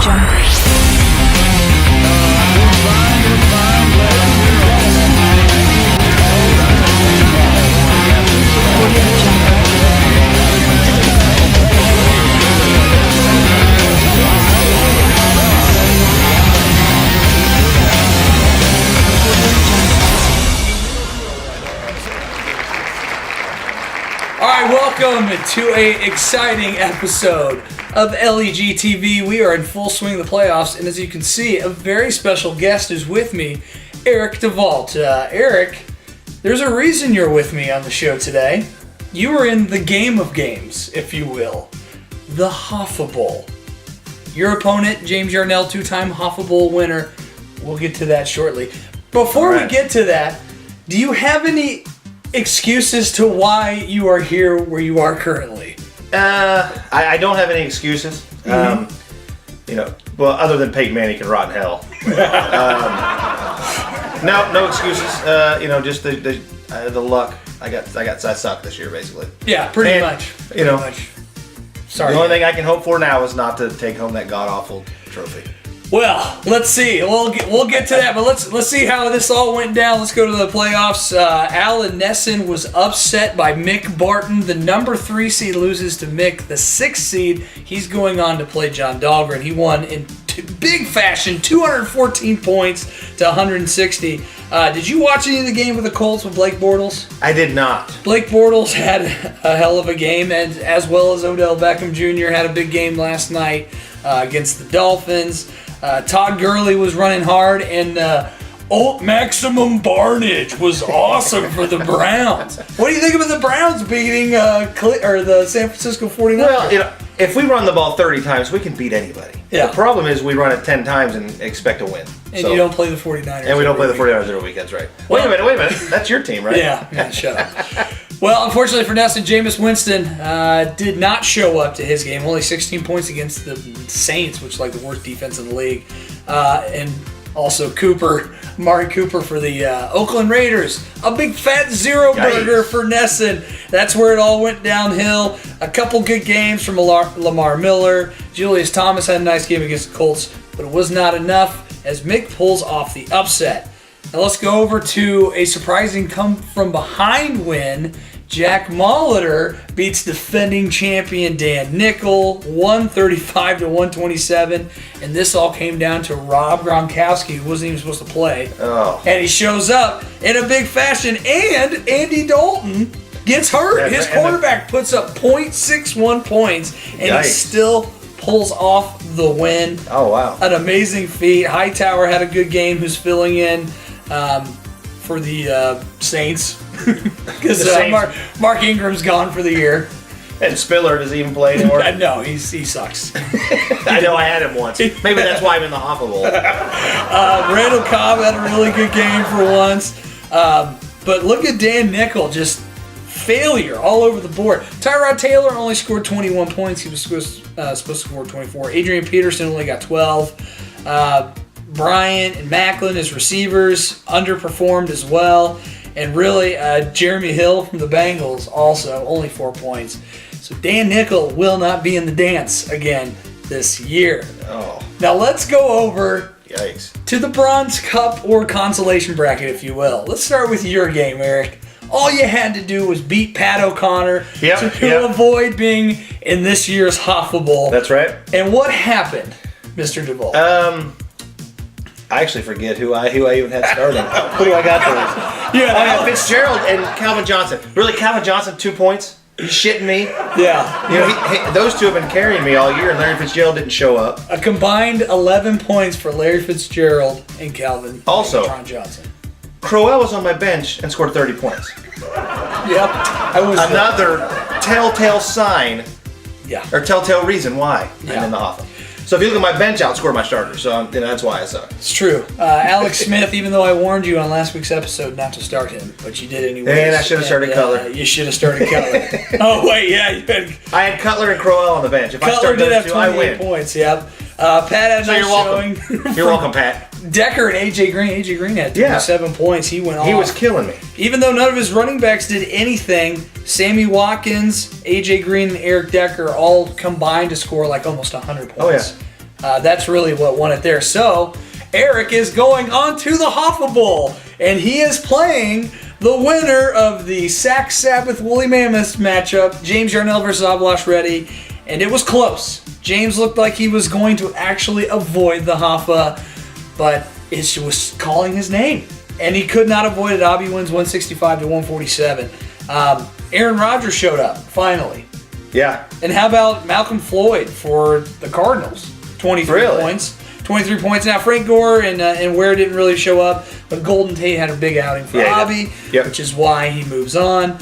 Welcome to an exciting episode of LEG TV. We are in full swing of the playoffs, and as you can see, a very special guest is with me, Eric DeVault. Eric, there's a reason you're with me on the show today. You were in the game of games, if you will, the Hoffa Bowl. Your opponent, James Yarnell, two-time Hoffa Bowl winner. We'll get to that shortly. Before we get to that, do you have any excuses to why you are here where you are currently? I don't have any excuses. Well, other than Peyton Manning can rot in hell. No excuses. Just the luck. I sucked this year, basically. Yeah, pretty much. Sorry. The only thing I can hope for now is not to take home that god awful trophy. Well, let's see. We'll get to that, but let's see how this all went down. Let's go to the playoffs. Alan NESN was upset by Mick Barton. The number 3 seed loses to Mick, the 6th seed. He's going on to play John Dahlgren. He won in big fashion, 214 points to 160. Did you watch any of the game with the Colts with Blake Bortles? I did not. Blake Bortles had a hell of a game, and as well as Odell Beckham Jr. had a big game last night against the Dolphins. Todd Gurley was running hard, and Maximum Barnage was awesome for the Browns. What do you think about the Browns beating the San Francisco 49ers? Well, if we run the ball 30 times, we can beat anybody. Yeah. The problem is we run it 10 times and expect to win. And you don't play the 49ers. And we don't play the 49ers every week, that's right. Wait a minute. That's your team, right? Yeah, shut up. Well, unfortunately for NESN, Jameis Winston did not show up to his game. Only 16 points against the Saints, which is like the worst defense in the league. And also Amari Cooper for the Oakland Raiders. A big fat zero burger for NESN. That's where it all went downhill. A couple good games from Lamar Miller. Julius Thomas had a nice game against the Colts, but it was not enough as Mick pulls off the upset. Now let's go over to a surprising come-from-behind win. Jack Molitor beats defending champion Dan Nickel, 135 to 127, and this all came down to Rob Gronkowski, who wasn't even supposed to play. Oh. And he shows up in a big fashion, and Andy Dalton gets hurt. His quarterback puts up .61 points, and he still pulls off the win. Oh, wow. An amazing feat. Hightower had a good game, who's filling in for the Saints. Because Mark Ingram's gone for the year. And Spiller doesn't even play anymore? No, he sucks. I know, I had him once. Maybe that's why I'm in the Hoffa Bowl. Randall Cobb had a really good game for once. But look at Dan Nickel, just failure all over the board. Tyrod Taylor only scored 21 points. He was supposed to score 24. Adrian Peterson only got 12. Bryant and Macklin as receivers underperformed as well. And really, Jeremy Hill from the Bengals also only 4 points. So Dan Nickel will not be in the dance again this year. Oh. Now let's go over Yikes. to the Bronze Cup or consolation bracket, if you will. Let's start with your game, Eric. All you had to do was beat Pat O'Connor to avoid being in this year's Hoffa Bowl. That's right. And what happened, Mr. DeVault? I actually forget who I even had starting. Who do I got there? I had Fitzgerald and Calvin Johnson. Really, Calvin Johnson, 2 points? You shitting me? Yeah. Those two have been carrying me all year, and Larry Fitzgerald didn't show up. A combined 11 points for Larry Fitzgerald and Calvin Johnson. Crowell was on my bench and scored 30 points. Yep. Another telltale sign, or telltale reason why I'm in the Hoffa. So if you look at my bench, I outscored my starter. So that's why I suck. It's true. Alex Smith, even though I warned you on last week's episode not to start him, but you did anyway. And I should have started Cutler. You should have started Cutler. Oh, wait, yeah. I had Cutler and Crowell on the bench. If Cutler did have 28 I win. points, yep. Pat had so you're welcome. You're welcome, Pat. Decker and A.J. Green. A.J. Green had 27 points. He went off. He was killing me. Even though none of his running backs did anything, Sammy Watkins, A.J. Green, and Eric Decker all combined to score like almost 100 points. Oh, yeah. That's really what won it there. So Eric is going on to the Hoffa Bowl, and he is playing the winner of the Sack Sabbath Woolly Mammoths matchup, James Yarnell versus Ablash Reddy, and it was close. James looked like he was going to actually avoid the Hoffa, but it was calling his name, and he could not avoid it. Abby wins 165-147. Aaron Rodgers showed up, finally. Yeah. And how about Malcolm Floyd for the Cardinals? 23 points. 23 points. Now, Frank Gore and Ware didn't really show up, but Golden Tate had a big outing for Abby, which is why he moves on.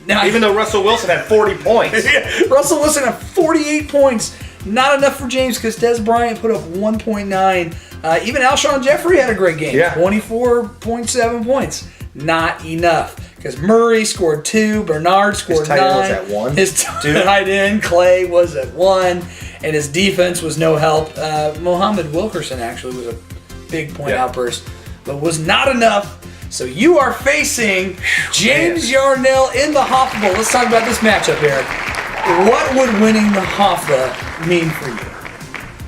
Now, even though Russell Wilson had 40 points. Russell Wilson had 48 points. Not enough for James because Des Bryant put up 1.9. Even Alshon Jeffrey had a great game. 24.7 points. Not enough. Because Murray scored 2, Bernard scored 9. His tight end was at 1. His tight end, Clay, was at 1. And his defense was no help. Mohammed Wilkerson actually was a big point outburst, but was not enough. So you are facing James Yarnell in the Hoffa Bowl. Let's talk about this matchup, Eric. What would winning the Hoffa mean for you?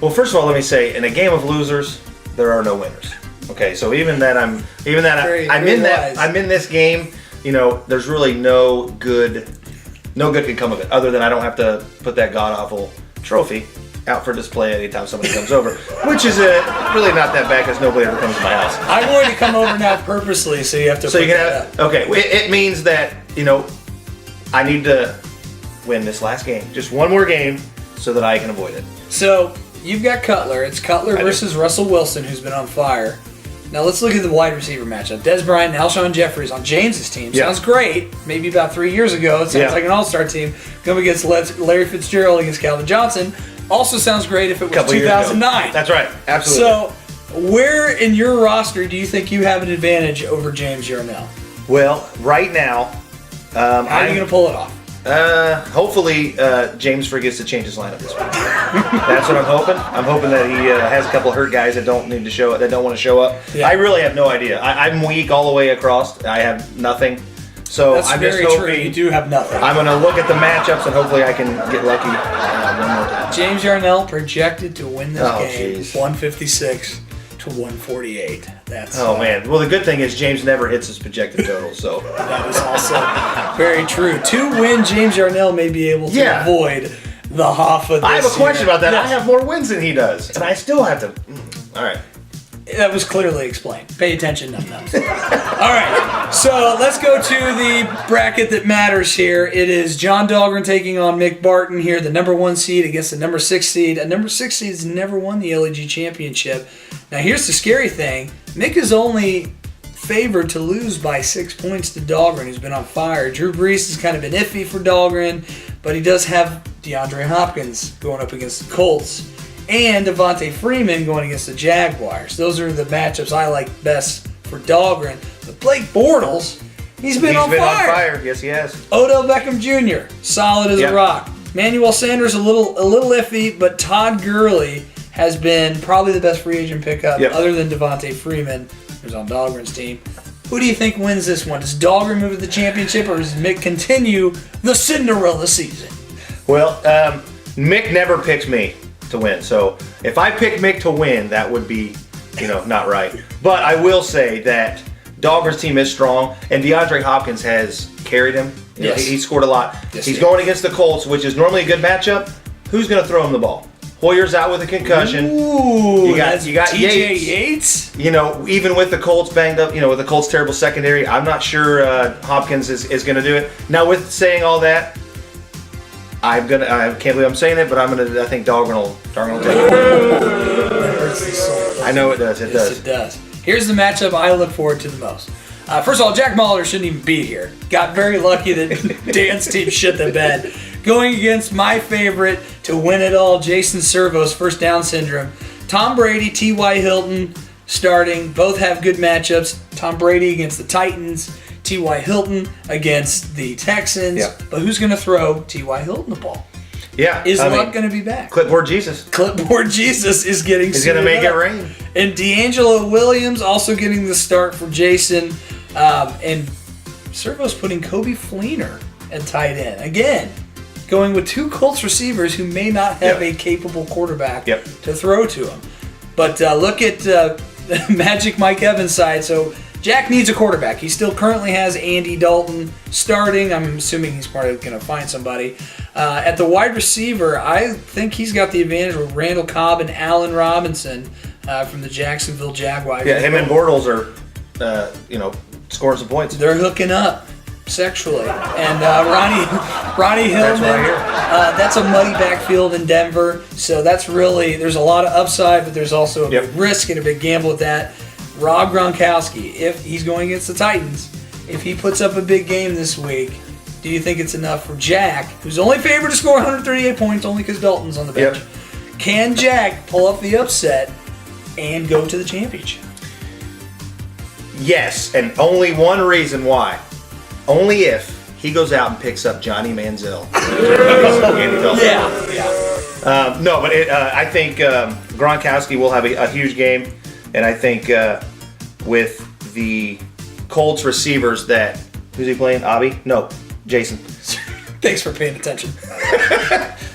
Well, first of all, let me say, in a game of losers, there are no winners. Okay, so I'm in this game. You know, there's really no good can come of it, other than I don't have to put that god awful trophy out for display anytime somebody comes over, which is really not that bad because nobody ever comes to my house. I'm going to come over now purposely, so you have to. So you can have. Okay, it means that I need to win this last game, just one more game, so that I can avoid it. So you've got Cutler. It's Cutler versus Russell Wilson, who's been on fire. Now let's look at the wide receiver matchup. Des Bryant and Alshon Jeffries on James's team. Sounds great. Maybe about 3 years ago. It sounds like an all-star team. Going against Larry Fitzgerald against Calvin Johnson. Also sounds great if it was 2009. That's right. Absolutely. So where in your roster do you think you have an advantage over James Yarnell? Well, right now... how are you going to pull it off? Hopefully James forgets to change his lineup this week. That's what I'm hoping. I'm hoping that he has a couple of hurt guys that don't need to show up, that don't want to show up. Yeah. I really have no idea. I'm weak all the way across. I have nothing. So that's I'm very just hoping, true. You do have nothing. I'm going to look at the matchups and hopefully I can get lucky one more time. James Yarnell projected to win this game 156 to 148. That's man. Well, the good thing is James never hits his projected total, so that is also very true. To win, James Yarnell may be able to avoid the Hoffa. I have a question about that. Yes. I have more wins than he does, and I still have to. All right. That was clearly explained. Pay attention, none. All right, so let's go to the bracket that matters here. It is John Dahlgren taking on Mick Barton here, the number 1 seed against the number 6 seed. A number 6 seed has never won the LEG championship. Now, here's the scary thing. Mick is only favored to lose by 6 points to Dahlgren, who's been on fire. Drew Brees has kind of been iffy for Dahlgren, but he does have DeAndre Hopkins going up against the Colts. And Devontae Freeman going against the Jaguars. Those are the matchups I like best for Dahlgren. But Blake Bortles, he's been on fire. Yes, he has. Odell Beckham Jr., solid as a rock. Manuel Sanders, a little iffy, but Todd Gurley has been probably the best free agent pickup other than Devontae Freeman, who's on Dahlgren's team. Who do you think wins this one? Does Dahlgren move to the championship, or does Mick continue the Cinderella season? Well, Mick never picks me to win. So if I pick Mick to win, that would be, not right. But I will say that Dahlgren's team is strong, and DeAndre Hopkins has carried him. He scored a lot. Yes, he's going against the Colts, which is normally a good matchup. Who's going to throw him the ball? Hoyer's out with a concussion. Ooh, you got TJ Yates. Even with the Colts banged up, with the Colts' terrible secondary, I'm not sure Hopkins is going to do it. Now, with saying all that, I can't believe I'm saying it, but I think Dahlgren will take it. That hurts the soul. I know it does. It does. Yes, it does. Here's the matchup I look forward to the most. First of all, Jack Molitor shouldn't even be here. Got very lucky that Dan's team shit the bed. Going against my favorite to win it all, Jason Servo's first down syndrome. Tom Brady, T.Y. Hilton starting. Both have good matchups. Tom Brady against the Titans. T.Y. Hilton against the Texans. Yeah. But who's going to throw T.Y. Hilton the ball? Yeah. Is Luck going to be back? Clipboard Jesus. Clipboard Jesus is getting He's going to make it rain. And D'Angelo Williams also getting the start for Jason. And Servo's putting Kobe Fleener at tight end. Again, going with 2 Colts receivers who may not have a capable quarterback to throw to him. But look at Magic Mike Evans' side. So Jack needs a quarterback. He still currently has Andy Dalton starting. I'm assuming he's probably going to find somebody. At the wide receiver, I think he's got the advantage with Randall Cobb and Allen Robinson from the Jacksonville Jaguars. Yeah, him and Bortles are, scoring some points. They're hooking up sexually. And Ronnie Hillman, that's a muddy backfield in Denver. So that's really, there's a lot of upside, but there's also a big risk and a big gamble with that. Rob Gronkowski, if he's going against the Titans, if he puts up a big game this week, do you think it's enough for Jack, who's only favored to score 138 points only because Dalton's on the bench? Can Jack pull up the upset and go to the championship? Yes, and only one reason why. Only if he goes out and picks up Johnny Manziel. No, but I think Gronkowski will have a huge game, and I think with the Colts receivers that, who's he playing? Abby? No, Jason. Thanks for paying attention.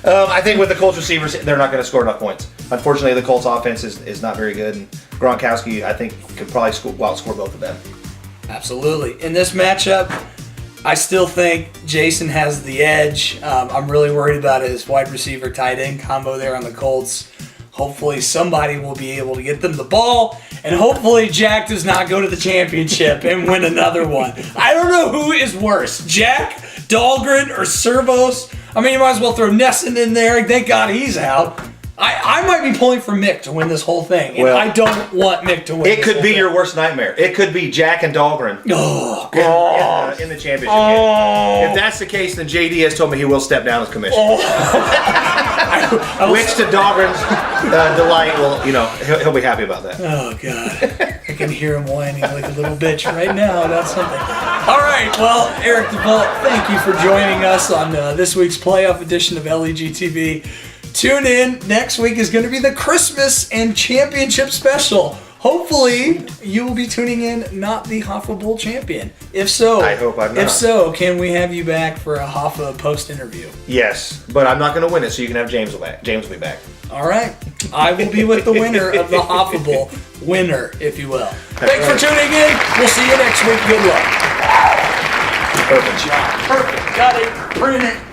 I think with the Colts receivers, they're not going to score enough points. Unfortunately, the Colts offense is not very good, and Gronkowski, I think, could probably outscore both of them. Absolutely. In this matchup, I still think Jason has the edge. I'm really worried about his wide receiver tight end combo there on the Colts. Hopefully somebody will be able to get them the ball, and hopefully Jack does not go to the championship and win another one. I don't know who is worse, Jack, Dahlgren, or Servos. I mean, you might as well throw NESN in there. Thank God he's out. I might be pulling for Mick to win this whole thing, and I don't want Mick to win. It could be your worst nightmare. It could be Jack and Dahlgren in the championship game. If that's the case, then JD has told me he will step down as commissioner. Which to Dahlgren's delight, he'll be happy about that. Oh, God. I can hear him whining like a little bitch right now. That's something. All right. Well, Eric DeVault, thank you for joining us on this week's playoff edition of LEG TV. Tune in. Next week is going to be the Christmas and Championship special. Hopefully, you will be tuning in, not the Hoffa Bowl champion. If so, I hope I'm not. If so, can we have you back for a Hoffa post-interview? Yes, but I'm not going to win it, so you can have James back. James will be back. All right. I will be with the winner of the Hoffa Bowl. Winner, if you will. Thanks for tuning in. We'll see you next week. Good luck. Perfect. Perfect. Got it. Print it.